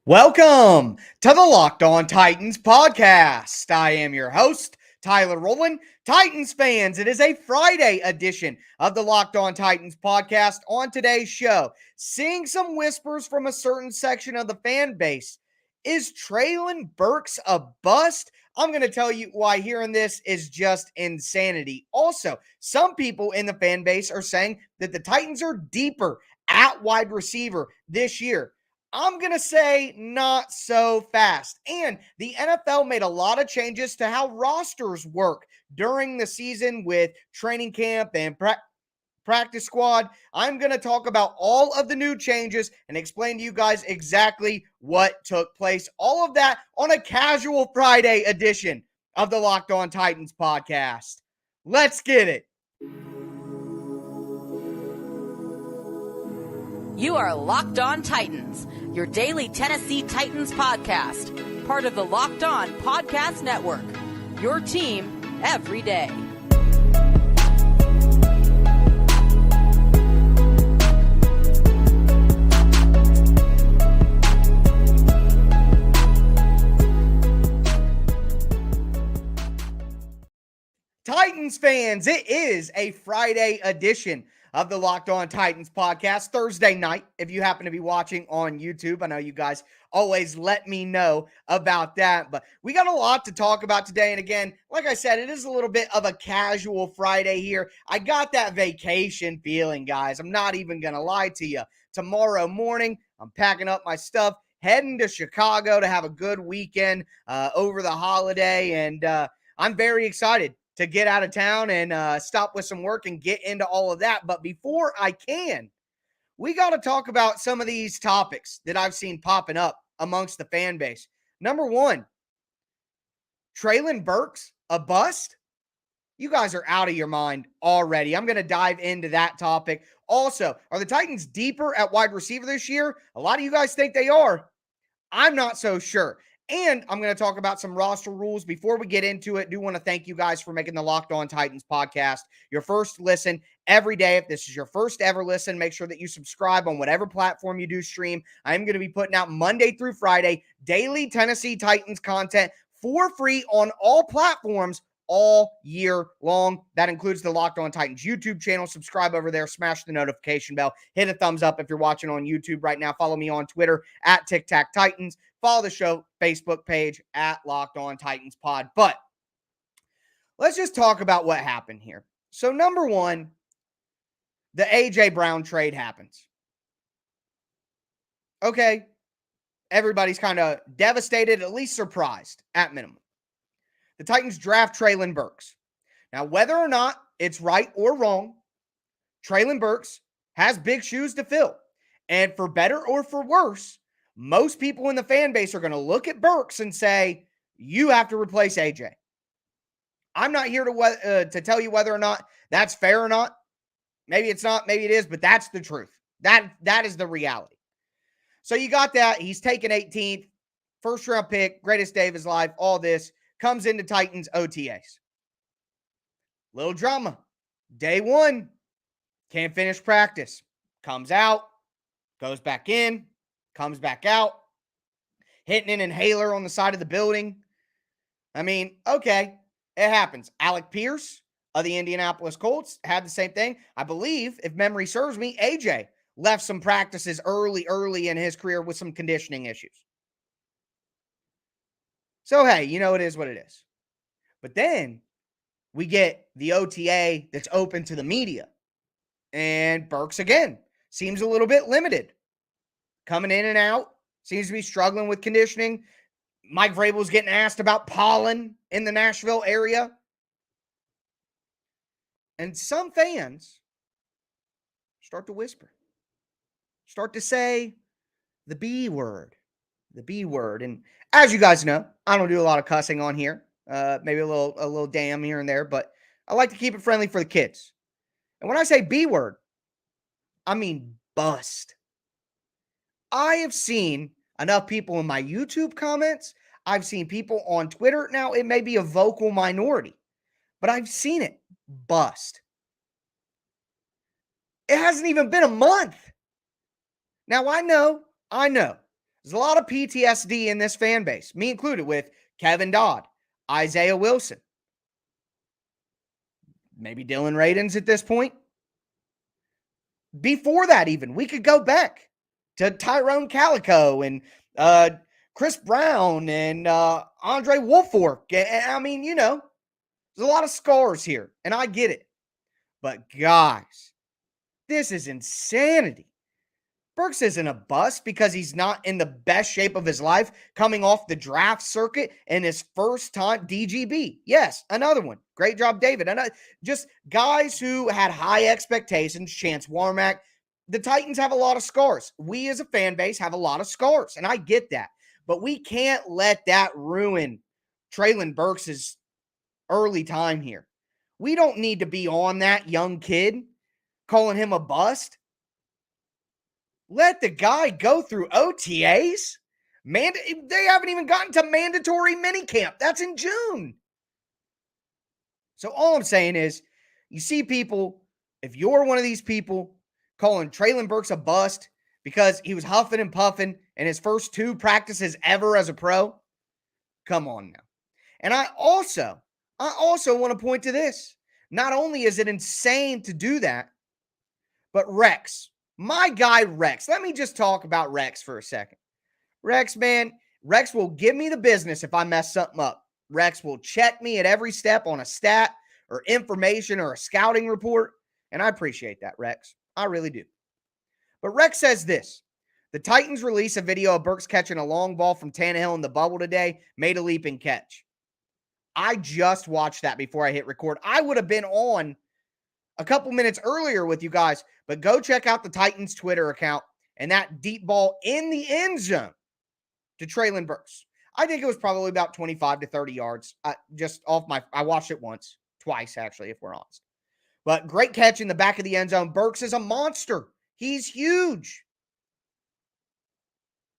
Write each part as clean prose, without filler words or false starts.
Welcome to the Locked On Titans podcast. I am your host, Tyler Rowland. Titans fans, it is a Friday edition of the Locked On Titans podcast. On today's show, seeing some whispers from a certain section of the fan base. Is Treylon Burks a bust? I'm going to tell you why hearing this is just insanity. Also, some people in the fan base are saying that the Titans are deeper at wide receiver this year. I'm going to say not so fast. And the NFL made a lot of changes to how rosters work during the season with training camp and practice squad. I'm going to talk about all of the new changes and explain to you guys exactly what took place. All of that on a casual Friday edition of the Locked On Titans podcast. Let's get it. You are Locked On Titans, your daily Tennessee Titans podcast, part of the Locked On Podcast Network, your team every day. Titans fans, it is a Friday edition of the Locked On Titans podcast, Thursday night, if you happen to be watching on YouTube. I know you guys always let me know about that, but we got a lot to talk about today. And again, like I said, it is a little bit of a casual Friday here. I got that vacation feeling, guys. I'm not even going to lie to you. Tomorrow morning, I'm packing up my stuff, heading to Chicago to have a good weekend over the holiday, and I'm very excited to get out of town and stop with some work and get into all of that. But before I can, we got to talk about some of these topics that I've seen popping up amongst the fan base. Number one, Treylon Burks, a bust? You guys are out of your mind already. I'm going to dive into that topic. Also, are the Titans deeper at wide receiver this year? A lot of you guys think they are. I'm not so sure. And I'm going to talk about some roster rules. Before we get into it, I do want to thank you guys for making the Locked On Titans podcast your first listen every day. If this is your first ever listen, make sure that you subscribe on whatever platform you do stream. I'm going to be putting out Monday through Friday daily Tennessee Titans content for free on all platforms all year long. That includes the Locked On Titans YouTube channel. Subscribe over there, smash the notification bell, hit a thumbs up if you're watching on YouTube right now. Follow me on Twitter at Tic Tac Titans. Follow the show Facebook page at Locked On Titans Pod. But let's just talk about what happened here. So number one, the A.J. Brown trade happens. Okay, everybody's kind of devastated, at least surprised at minimum. The Titans draft Treylon Burks. Now, whether or not it's right or wrong, Treylon Burks has big shoes to fill. And for better or for worse, most people in the fan base are going to look at Burks and say, you have to replace AJ. I'm not here to tell you whether or not that's fair or not. Maybe it's not, maybe it is, but that's the truth. That is the reality. So you got that. He's taken 18th, first round pick, greatest day of his life, all this. Comes into Titans OTAs. Little drama. Day one, can't finish practice. Comes out, goes back in, comes back out, hitting an inhaler on the side of the building. I mean, okay, it happens. Alec Pierce of the Indianapolis Colts had the same thing. I believe, if memory serves me, AJ left some practices early in his career with some conditioning issues. So, hey, you know, it is what it is. But then we get the OTA that's open to the media. And Burks, again, seems a little bit limited. Coming in and out, seems to be struggling with conditioning. Mike Vrabel's getting asked about pollen in the Nashville area. And some fans start to whisper, start to say the B word. The B word. And as you guys know, I don't do a lot of cussing on here. Maybe a little damn here and there, but I like to keep it friendly for the kids. And when I say B word, I mean bust. I have seen enough people in my YouTube comments. I've seen people on Twitter. Now, it may be a vocal minority, but I've seen it bust. It hasn't even been a month. Now, I know There's a lot of PTSD in this fan base, me included, with Kevin Dodd, Isaiah Wilson, maybe Dylan Radins at this point. Before that, even, we could go back to Tyrone Calico and Chris Brown and Andre Woolfolk. I mean, you know, there's a lot of scars here, and I get it. But guys, this is insanity. Burks isn't a bust because he's not in the best shape of his life coming off the draft circuit in his first time DGB. Yes, another one. Great job, David. Just guys who had high expectations, Chance Warmack. The Titans have a lot of scars. We as a fan base have a lot of scars, and I get that. But we can't let that ruin Treylon Burks' early time here. We don't need to be on that young kid, calling him a bust. Let the guy go through OTAs. They haven't even gotten to mandatory minicamp. That's in June. So all I'm saying is, you see people, if you're one of these people calling Treylon Burks a bust because he was huffing and puffing in his first 2 practices ever as a pro, come on now. And I also want to point to this. Not only is it insane to do that, but Rex, my guy Rex, let me just talk about Rex for a second. Rex, man, Rex will give me the business if I mess something up. Rex will check me at every step on a stat or information or a scouting report, and I appreciate that, Rex. I really do. But Rex says this: the Titans release a video of Burks catching a long ball from Tannehill in the bubble today, made a leaping catch. I just watched that before I hit record. I would have been on a couple minutes earlier with you guys, but go check out the Titans Twitter account and that deep ball in the end zone to Treylon Burks. I think it was probably about 25 to 30 yards. I watched it twice actually, if we're honest. But great catch in the back of the end zone. Burks is a monster. He's huge.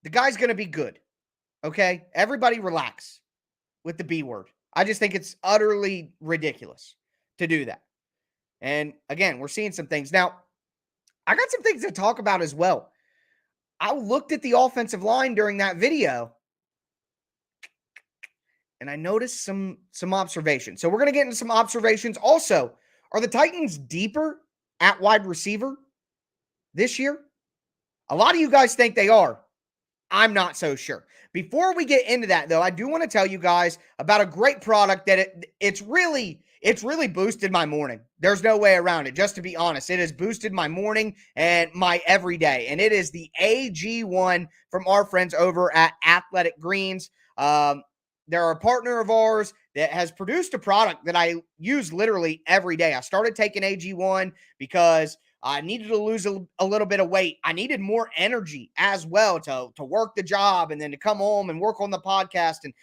The guy's going to be good. Okay? Everybody relax with the B word. I just think it's utterly ridiculous to do that. And again, we're seeing some things. Now, I got some things to talk about as well. I looked at the offensive line during that video, and I noticed some observations. So we're going to get into some observations. Also, are the Titans deeper at wide receiver this year? A lot of you guys think they are. I'm not so sure. Before we get into that, though, I do want to tell you guys about a great product that it's really boosted my morning. There's no way around it. Just to be honest, it has boosted my morning and my everyday. And it is the AG1 from our friends over at Athletic Greens. They're a partner of ours that has produced a product that I use literally every day. I started taking AG1 because I needed to lose a little bit of weight. I needed more energy as well to work the job and then to come home and work on the podcast, and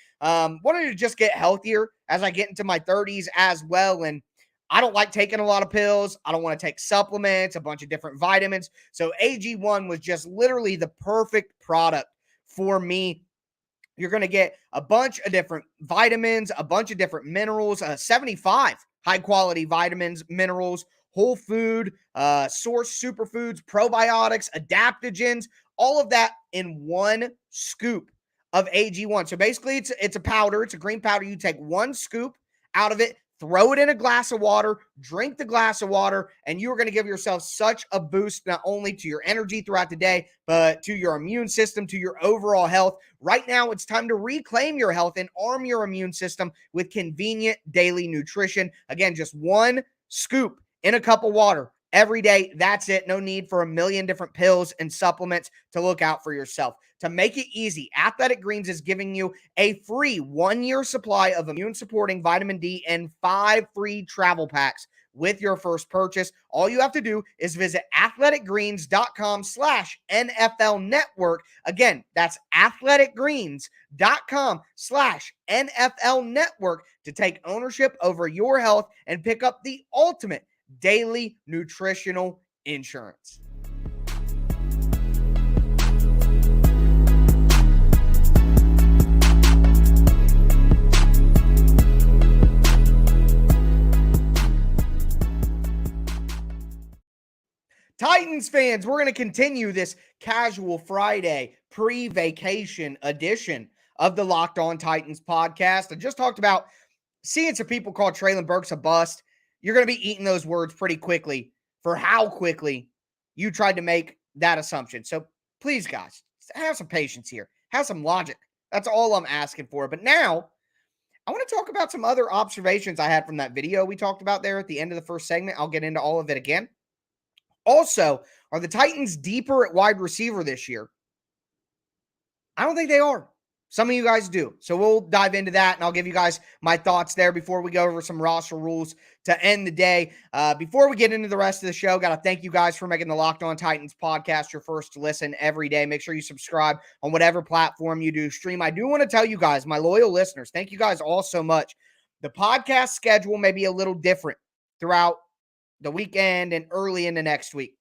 wanted to just get healthier as I get into my 30s as well. And I don't like taking a lot of pills. I don't want to take supplements, a bunch of different vitamins. So AG1 was just literally the perfect product for me. You're going to get a bunch of different vitamins, a bunch of different minerals, 75 high-quality vitamins, minerals, whole food, source superfoods, probiotics, adaptogens, all of that in one scoop of AG1. So basically, it's a powder. It's a green powder. You take one scoop out of it, throw it in a glass of water, drink the glass of water, and you're going to give yourself such a boost, not only to your energy throughout the day, but to your immune system, to your overall health. Right now, it's time to reclaim your health and arm your immune system with convenient daily nutrition. Again, just one scoop in a cup of water every day. That's it. No need for a million different pills and supplements to look out for yourself. To make it easy, Athletic Greens is giving you a free 1-year supply of immune-supporting vitamin D and 5 free travel packs with your first purchase. All you have to do is visit athleticgreens.com/NFL network. Again, that's athleticgreens.com/NFL network to take ownership over your health and pick up the ultimate daily nutritional insurance. Titans fans, we're going to continue this casual Friday pre-vacation edition of the Locked On Titans podcast. I just talked about seeing some people call Treylon Burks a bust. You're going to be eating those words pretty quickly for how quickly you tried to make that assumption. So please, guys, have some patience here. Have some logic. That's all I'm asking for. But now, I want to talk about some other observations I had from that video we talked about there at the end of the first segment. I'll get into all of it again. Also, are the Titans deeper at wide receiver this year? I don't think they are. Some of you guys do. So we'll dive into that, and I'll give you guys my thoughts there before we go over some roster rules to end the day. Before we get into the rest of the show, got to thank you guys for making the Locked On Titans podcast your first to listen every day. Make sure you subscribe on whatever platform you do stream. I do want to tell you guys, my loyal listeners, thank you guys all so much. The podcast schedule may be a little different throughout the weekend and early into next week.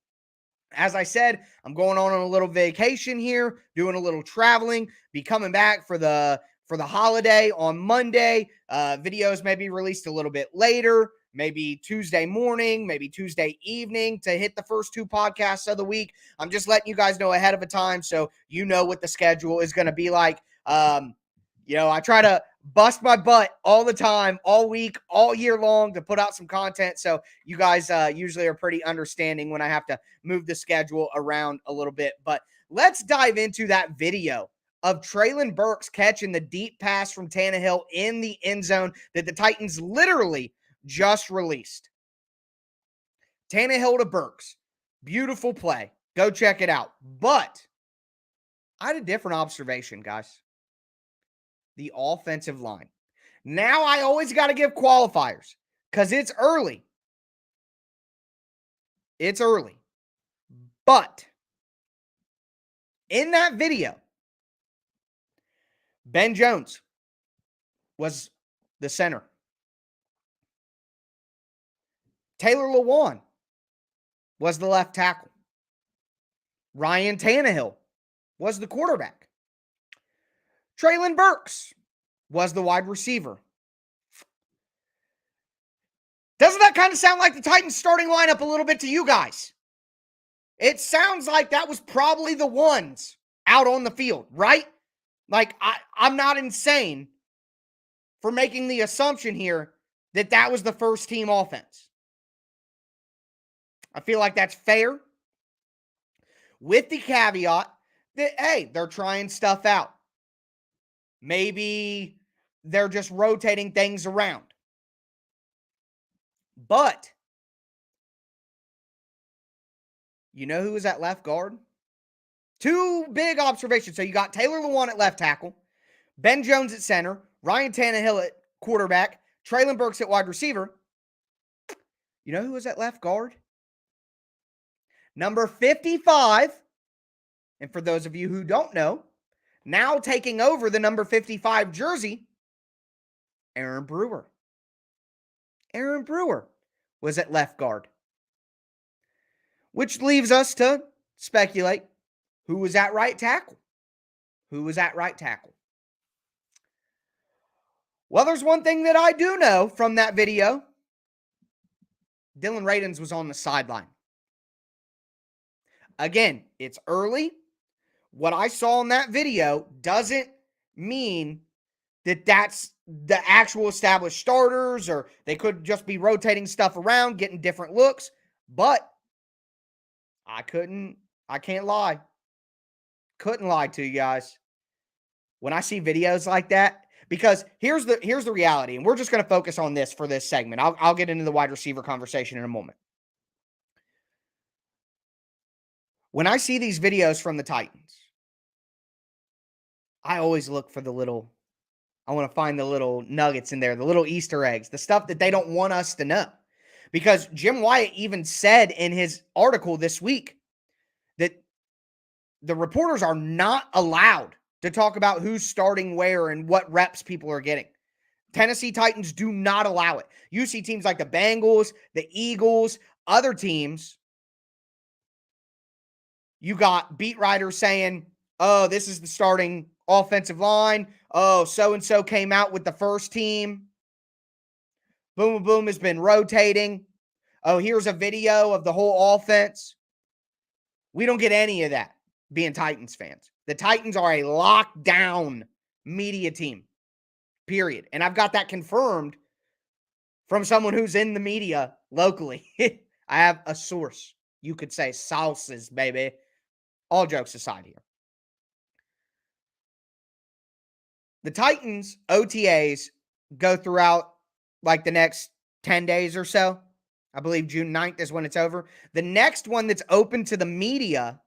As I said, I'm going on a little vacation here, doing a little traveling, be coming back for the holiday on Monday. Videos may be released a little bit later, maybe Tuesday morning, maybe Tuesday evening to hit the first two podcasts of the week. I'm just letting you guys know ahead of a time so you know what the schedule is going to be like. I try to bust my butt all the time, all week, all year long to put out some content. So you guys usually are pretty understanding when I have to move the schedule around a little bit. But let's dive into that video of Treylon Burks catching the deep pass from Tannehill in the end zone that the Titans literally just released. Tannehill to Burks. Beautiful play. Go check it out. But I had a different observation, guys. The offensive line. Now I always got to give qualifiers because it's early. It's early. But in that video, Ben Jones was the center. Taylor Lewan was the left tackle. Ryan Tannehill was the quarterback. Treylon Burks was the wide receiver. Doesn't that kind of sound like the Titans starting lineup a little bit to you guys? It sounds like that was probably the ones out on the field, right? Like, I'm not insane for making the assumption here that that was the first team offense. I feel like that's fair, with the caveat that, hey, they're trying stuff out. Maybe they're just rotating things around. But you know who was at left guard? Two big observations. So you got Taylor Lewan at left tackle, Ben Jones at center, Ryan Tannehill at quarterback, Treylon Burks at wide receiver. You know who was at left guard? Number 55. And for those of you who don't know, now taking over the number 55 jersey, Aaron Brewer. Aaron Brewer was at left guard. Which leaves us to speculate who was at right tackle. Who was at right tackle? Well, there's one thing that I do know from that video. Dylan Radins was on the sideline. Again, it's early. What I saw in that video doesn't mean that that's the actual established starters, or they could just be rotating stuff around, getting different looks. But I can't lie. Couldn't lie to you guys. When I see videos like that, because here's the reality, and we're just going to focus on this for this segment. I'll get into the wide receiver conversation in a moment. When I see these videos from the Titans, I always look for I want to find the little nuggets in there, the little Easter eggs, the stuff that they don't want us to know. Because Jim Wyatt even said in his article this week that the reporters are not allowed to talk about who's starting where and what reps people are getting. Tennessee Titans do not allow it. You see teams like the Bengals, the Eagles, other teams. You got beat writers saying, oh, this is the starting offensive line. Oh, so-and-so came out with the first team. Boom, boom, boom has been rotating. Oh, here's a video of the whole offense. We don't get any of that being Titans fans. The Titans are a lockdown media team, period. And I've got that confirmed from someone who's in the media locally. I have a source. You could say sources, baby. All jokes aside here. The Titans OTAs go throughout like the next 10 days or so. I believe June 9th is when it's over. The next one that's open to the media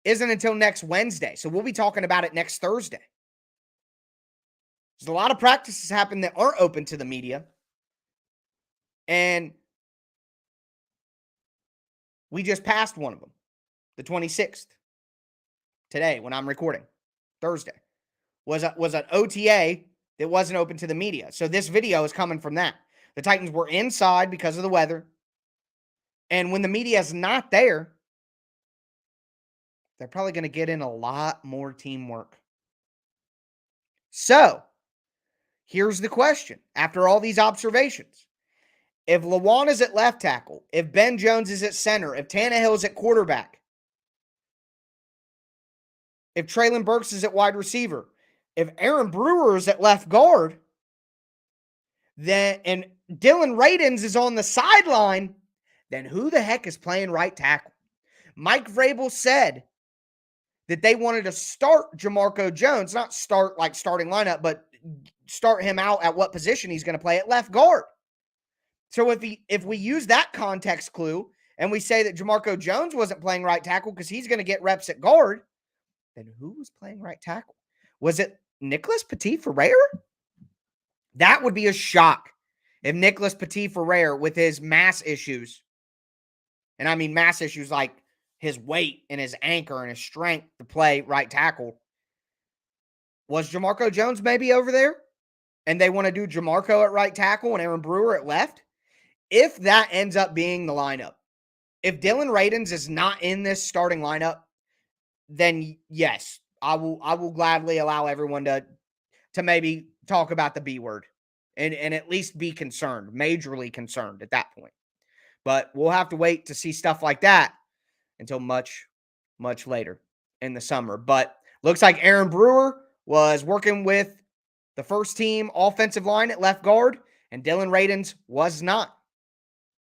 isn't until next Wednesday. So we'll be talking about it next Thursday. There's a lot of practices happen that aren't open to the media. And we just passed one of them, the 26th. Today, when I'm recording, Thursday, was an OTA that wasn't open to the media. So this video is coming from that. The Titans were inside because of the weather. And when the media is not there, they're probably going to get in a lot more teamwork. So, here's the question. After all these observations, if Lawan is at left tackle, if Ben Jones is at center, if Tannehill is at quarterback, if Treylon Burks is at wide receiver, if Aaron Brewer is at left guard, then and Dylan Radins is on the sideline, then who the heck is playing right tackle? Mike Vrabel said that they wanted to start Jamarco Jones, not start like starting lineup, but start him out at what position he's going to play at left guard. So if we use that context clue and we say that Jamarco Jones wasn't playing right tackle because he's going to get reps at guard, then who was playing right tackle? Was it Nicholas Petit-Ferrer? That would be a shock if Nicholas Petit-Ferrer, with his mass issues, and I mean mass issues like his weight and his anchor and his strength to play right tackle, was Jamarco Jones maybe over there? And they want to do Jamarco at right tackle and Aaron Brewer at left? If that ends up being the lineup, if Dylan Radins is not in this starting lineup, then yes, I will gladly allow everyone to maybe talk about the B word and at least be concerned, majorly concerned at that point. But we'll have to wait to see stuff like that until much, much later in the summer. But looks like Aaron Brewer was working with the first team offensive line at left guard, and Dylan Radins was not.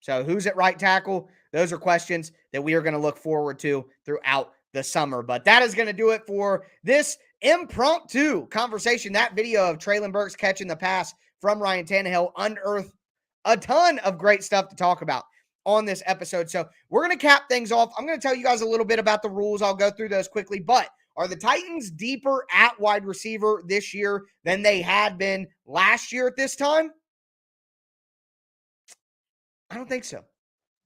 So who's at right tackle? Those are questions that we are going to look forward to throughout the summer. But that is going to do it for this impromptu conversation. That video of Treylon Burks catching the pass from Ryan Tannehill unearthed a ton of great stuff to talk about on this episode. So we're going to cap things off. I'm going to tell you guys a little bit about the rules. I'll go through those quickly. But are the Titans deeper at wide receiver this year than they had been last year at this time? I don't think so.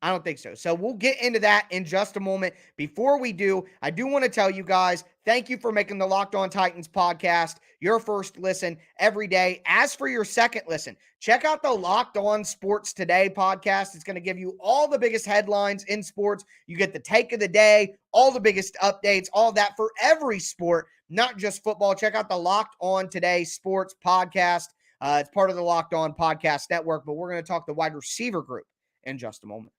I don't think so. So we'll get into that in just a moment. Before we do, I do want to tell you guys, thank you for making the Locked On Titans podcast your first listen every day. As for your second listen, check out the Locked On Sports Today podcast. It's going to give you all the biggest headlines in sports. You get the take of the day, all the biggest updates, all that for every sport, not just football. Check out the Locked On Today Sports podcast. It's part of the Locked On Podcast Network, but we're going to talk the wide receiver group in just a moment.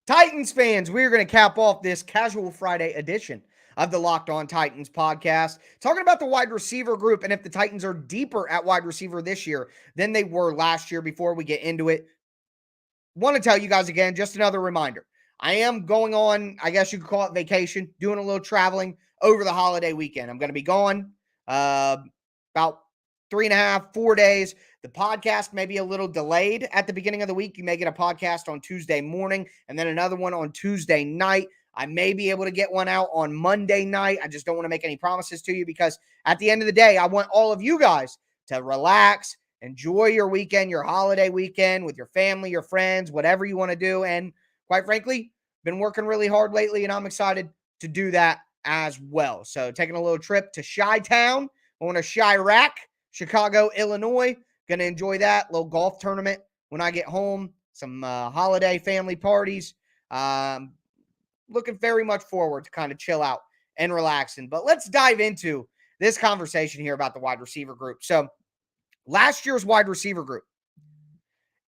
Titans fans, we're going to cap off this casual Friday edition of the Locked On Titans podcast, talking about the wide receiver group and if the Titans are deeper at wide receiver this year than they were last year. Before we get into it, want to tell you guys again, just another reminder. I am going on, I guess you could call it vacation, doing a little traveling over the holiday weekend. I'm going to be gone about 3.5, 4 days. The podcast may be a little delayed at the beginning of the week. You may get a podcast on Tuesday morning and then another one on Tuesday night. I may be able to get one out on Monday night. I just don't want to make any promises to you because at the end of the day, I want all of you guys to relax, enjoy your weekend, your holiday weekend with your family, your friends, whatever you want to do. And quite frankly, been working really hard lately, and I'm excited to do that as well. So taking a little trip to Chi-Town, going to Chirac, Chicago, Illinois. Going to enjoy that little golf tournament when I get home. Some holiday family parties. Looking very much forward to kind of chill out and relaxing. But let's dive into this conversation here about the wide receiver group. So last year's wide receiver group,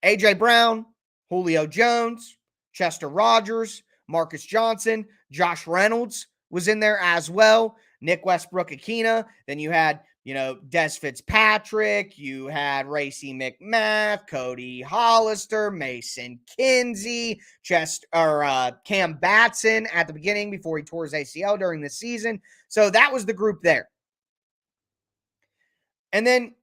A.J. Brown, Julio Jones, Chester Rogers, Marcus Johnson, Josh Reynolds was in there as well. Nick Westbrook-Ikhine. Then you had, Des Fitzpatrick. You had Racey McMath, Cody Hollister, Mason Kinsey, Cam Batson at the beginning before he tore his ACL during the season. So that was the group there. And then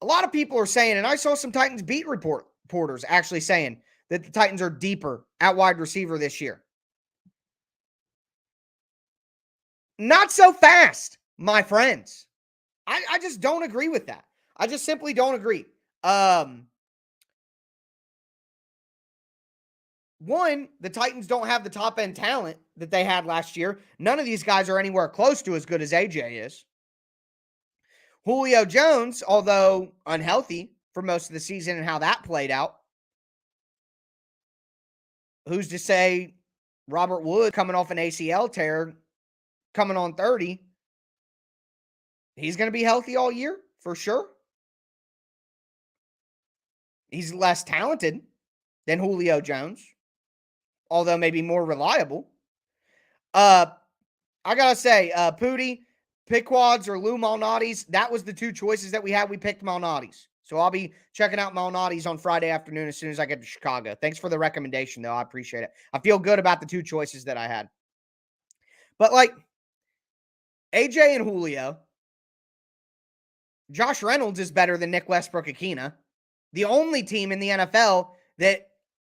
a lot of people are saying, and I saw some Titans beat reporters actually saying that the Titans are deeper at wide receiver this year. Not so fast, my friends. I just don't agree with that. I just simply don't agree. One, the Titans don't have the top-end talent that they had last year. None of these guys are anywhere close to as good as AJ is. Julio Jones, although unhealthy for most of the season and how that played out, who's to say Robert Woods coming off an ACL tear, coming on 30, he's going to be healthy all year for sure. He's less talented than Julio Jones, although maybe more reliable. I got to say, Pooty, Pickwads, or Lou Malnati's, that was the two choices that we had. We picked Malnati's. So I'll be checking out Malnati's on Friday afternoon as soon as I get to Chicago. Thanks for the recommendation, though. I appreciate it. I feel good about the two choices that I had. But, AJ and Julio, Josh Reynolds is better than Nick Westbrook-Ikhine. The only team in the NFL that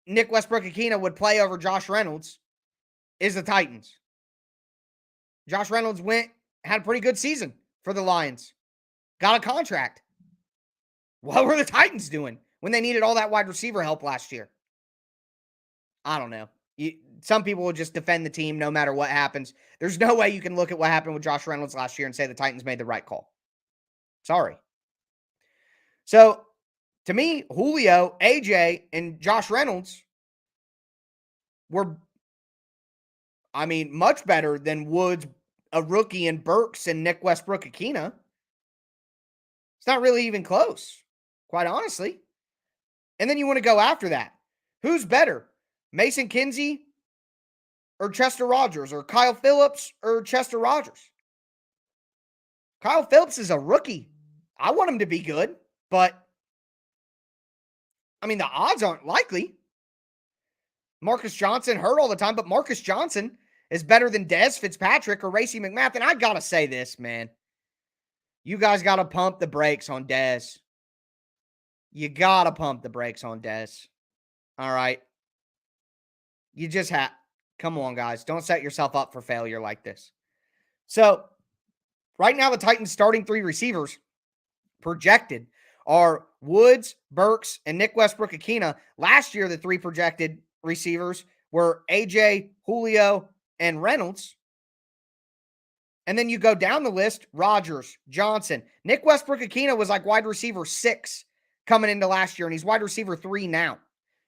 Nick Westbrook-Ikhine would play over Josh Reynolds is the Titans. Josh Reynolds had a pretty good season for the Lions. Got a contract. What were the Titans doing when they needed all that wide receiver help last year? I don't know. Some people will just defend the team no matter what happens. There's no way you can look at what happened with Josh Reynolds last year and say the Titans made the right call. Sorry. So, to me, Julio, AJ, and Josh Reynolds were, much better than Woods, a rookie, and Burks and Nick Westbrook-Ikhine. It's not really even close, quite honestly. And then you want to go after that. Who's better? Mason Kinsey or Chester Rogers, or Kyle Phillips or Chester Rogers? Kyle Phillips is a rookie. I want him to be good, but the odds aren't likely. Marcus Johnson hurt all the time, but Marcus Johnson is better than Des Fitzpatrick or Racey McMath. And I got to say this, man. You guys got to pump the brakes on Des. You got to pump the brakes on Des. All right. You just have. Come on, guys. Don't set yourself up for failure like this. So, right now, the Titans' starting three receivers projected are Woods, Burks, and Nick Westbrook-Ikhine. Last year, the three projected receivers were AJ, Julio, and Reynolds. And then you go down the list, Rogers, Johnson. Nick Westbrook-Ikhine was like wide receiver 6 coming into last year, and he's wide receiver 3 now.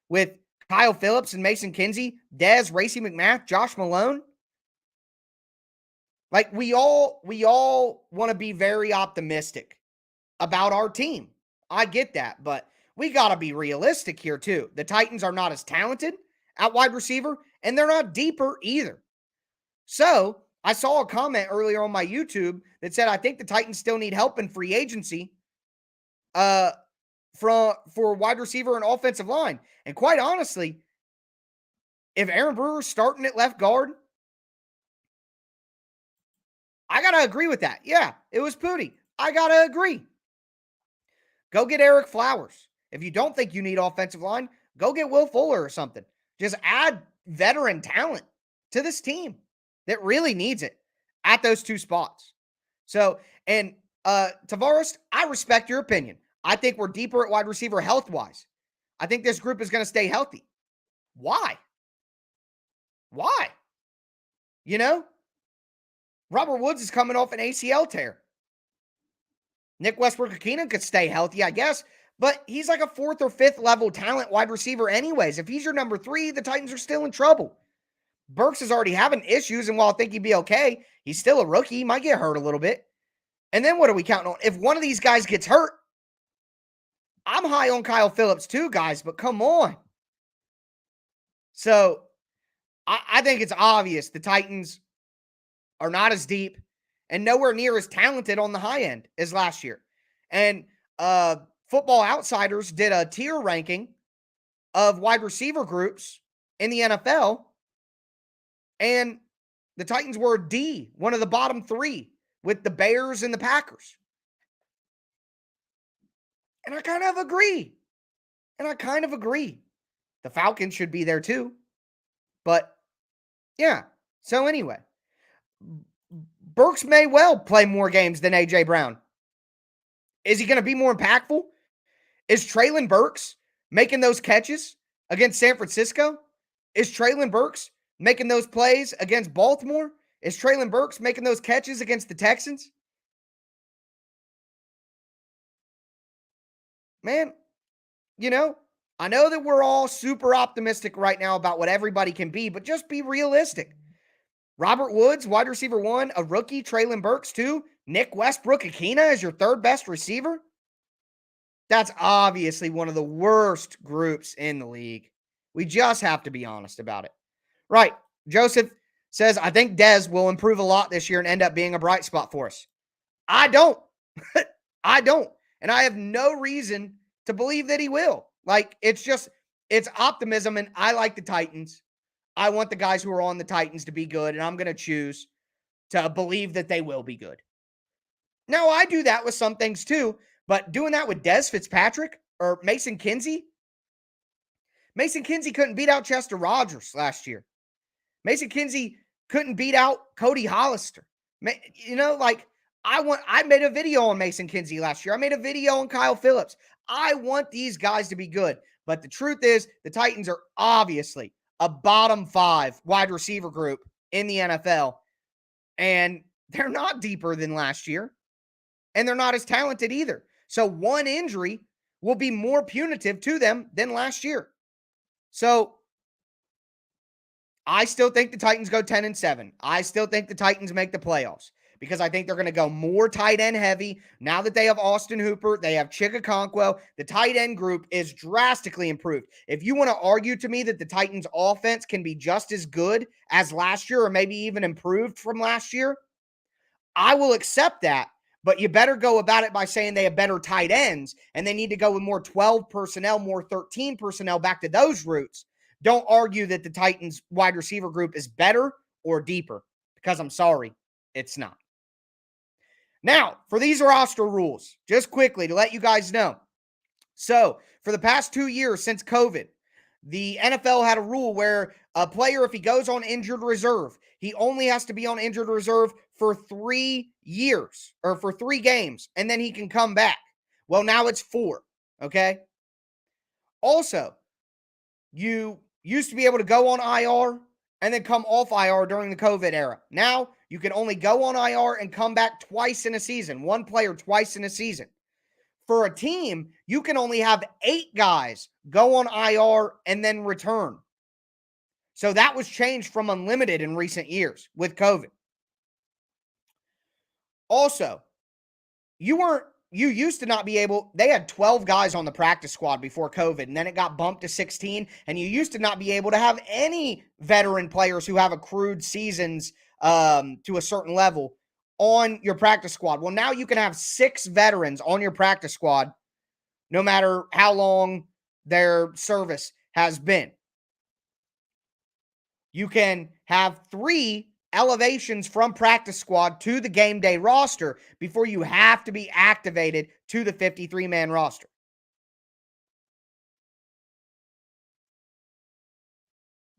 With Kyle Phillips and Mason Kinsey, Dez, Racey McMath, Josh Malone. We all want to be very optimistic about our team. I get that, but we got to be realistic here too. The Titans are not as talented at wide receiver, and they're not deeper either. So I saw a comment earlier on my YouTube that said, I think the Titans still need help in free agency for wide receiver and offensive line. And quite honestly, if Aaron Brewer's starting at left guard, I got to agree with that. Yeah, it was Pooty. I got to agree. Go get Eric Flowers. If you don't think you need offensive line, go get Will Fuller or something. Just add veteran talent to this team that really needs it at those two spots. So, and Tavares, I respect your opinion. I think we're deeper at wide receiver health-wise. I think this group is going to stay healthy. Why? Robert Woods is coming off an ACL tear. Nick Westbrook-Ikhine could stay healthy, I guess, but he's like a 4th or 5th level talent wide receiver anyways. If he's your number 3, the Titans are still in trouble. Burks is already having issues, and while I think he'd be okay, he's still a rookie. He might get hurt a little bit. And then what are we counting on? If one of these guys gets hurt, I'm high on Kyle Phillips too, guys, but come on. So I think it's obvious the Titans are not as deep and nowhere near as talented on the high end as last year. And Football Outsiders did a tier ranking of wide receiver groups in the NFL, and the Titans were D, one of the bottom three, with the Bears and the Packers. And I kind of agree. The Falcons should be there too. But yeah. So anyway, Burks may well play more games than A.J. Brown. Is he going to be more impactful? Is Treylon Burks making those catches against San Francisco? Is Treylon Burks making those plays against Baltimore? Is Treylon Burks making those catches against the Texans? Man, I know that we're all super optimistic right now about what everybody can be, but just be realistic. Robert Woods, wide receiver 1, a rookie, Treylon Burks 2, Nick Westbrook-Ikhine as your third best receiver. That's obviously one of the worst groups in the league. We just have to be honest about it. Right. Joseph says, I think Dez will improve a lot this year and end up being a bright spot for us. I don't. I don't. And I have no reason to believe that he will. It's optimism, and I like the Titans. I want the guys who are on the Titans to be good, and I'm going to choose to believe that they will be good. Now, I do that with some things too, but doing that with Dez Fitzpatrick or Mason Kinsey couldn't beat out Chester Rogers last year. Mason Kinsey couldn't beat out Cody Hollister. I made a video on Mason Kinsey last year. I made a video on Kyle Phillips. I want these guys to be good. But the truth is, the Titans are obviously a bottom 5 wide receiver group in the NFL. And they're not deeper than last year. And they're not as talented either. So one injury will be more punitive to them than last year. So I still think the Titans go 10-7. I still think the Titans make the playoffs because I think they're going to go more tight end heavy. Now that they have Austin Hooper, they have Chikakonkwo, the tight end group is drastically improved. If you want to argue to me that the Titans offense can be just as good as last year or maybe even improved from last year, I will accept that. But you better go about it by saying they have better tight ends and they need to go with more 12 personnel, more 13 personnel, back to those roots. Don't argue that the Titans wide receiver group is better or deeper, because I'm sorry, it's not. Now, for these roster rules, just quickly to let you guys know. So, for the past 2 years since COVID, the NFL had a rule where a player, if he goes on injured reserve, he only has to be on injured reserve for 3 years or for 3 games, and then he can come back. Well, now it's 4, okay? Also, you used to be able to go on IR and then come off IR during the COVID era. Now, you can only go on IR and come back twice in a season, one player twice in a season. For a team, you can only have 8 guys go on IR and then return. So that was changed from unlimited in recent years with COVID. Also, you used to not be able, they had 12 guys on the practice squad before COVID, and then it got bumped to 16, and you used to not be able to have any veteran players who have accrued seasons to a certain level on your practice squad. Well, now you can have 6 veterans on your practice squad, no matter how long their service has been. You can have 3 elevations from practice squad to the game day roster before you have to be activated to the 53-man roster.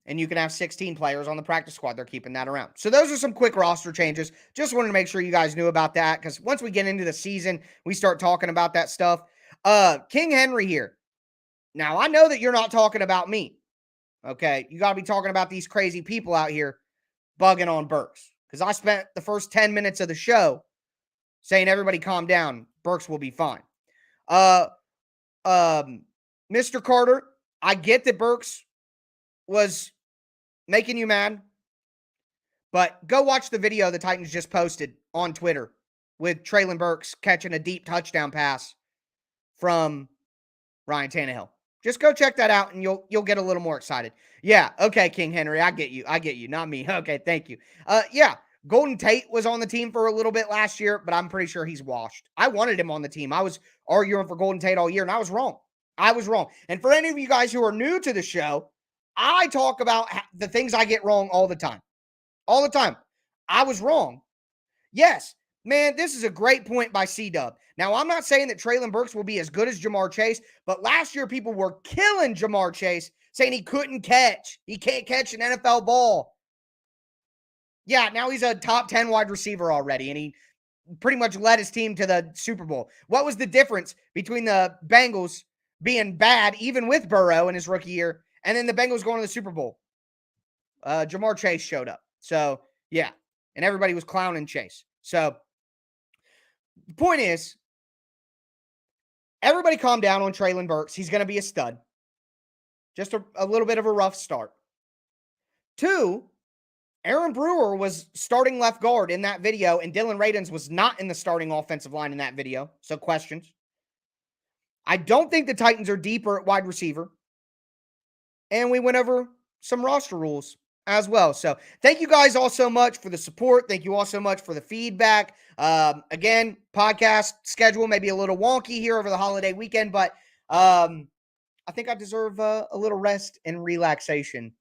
And you can have 16 players on the practice squad. They're keeping that around. So those are some quick roster changes. Just wanted to make sure you guys knew about that, because once we get into the season, we start talking about that stuff. King Henry here. Now, I know that you're not talking about me. Okay? You got to be talking about these crazy people out here bugging on Burks, because I spent the first 10 minutes of the show saying, everybody calm down, Burks will be fine. Mr. Carter, I get that Burks was making you mad. But go watch the video the Titans just posted on Twitter with Treylon Burks catching a deep touchdown pass from Ryan Tannehill. Just go check that out and you'll get a little more excited. Yeah, okay, King Henry, I get you. Not me. Okay, thank you. Yeah, Golden Tate was on the team for a little bit last year, but I'm pretty sure he's washed. I wanted him on the team. I was arguing for Golden Tate all year, and I was wrong. And for any of you guys who are new to the show, I talk about the things I get wrong all the time. All the time. I was wrong. Yes, man, this is a great point by C-Dub. Now, I'm not saying that Treylon Burks will be as good as Jamar Chase, but last year people were killing Jamar Chase, saying he couldn't catch. He can't catch an NFL ball. Yeah, now he's a top 10 wide receiver already, and he pretty much led his team to the Super Bowl. What was the difference between the Bengals being bad, even with Burrow in his rookie year, and then the Bengals going to the Super Bowl? Jamar Chase showed up. So, yeah, and everybody was clowning Chase. So, the point is, everybody calm down on Treylon Burks. He's going to be a stud. Just a little bit of a rough start. 2, Aaron Brewer was starting left guard in that video, and Dylan Radins was not in the starting offensive line in that video. So, questions. I don't think the Titans are deeper at wide receiver. And we went over some roster rules as well. So thank you guys all so much for the support. Thank you all so much for the feedback. Again, podcast schedule may be a little wonky here over the holiday weekend, but I think I deserve a little rest and relaxation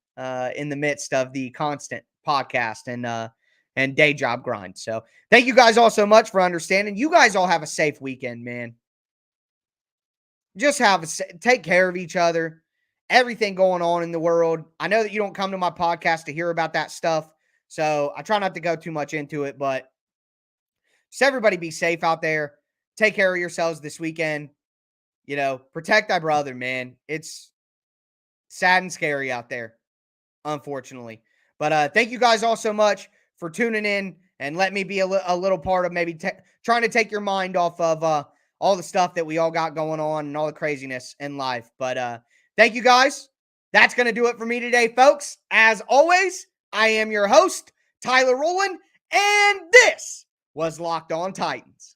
in the midst of the constant podcast and day job grind. So thank you guys all so much for understanding. You guys all have a safe weekend, man. Just take care of each other. Everything going on in the world. I know that you don't come to my podcast to hear about that stuff, so I try not to go too much into it, but just everybody be safe out there. Take care of yourselves this weekend. Protect thy brother, man. It's sad and scary out there, unfortunately. But thank you guys all so much for tuning in and let me be a little part of maybe trying to take your mind off of all the stuff that we all got going on and all the craziness in life. But thank you, guys. That's going to do it for me today, folks. As always, I am your host, Tyler Rowland, and this was Locked On Titans.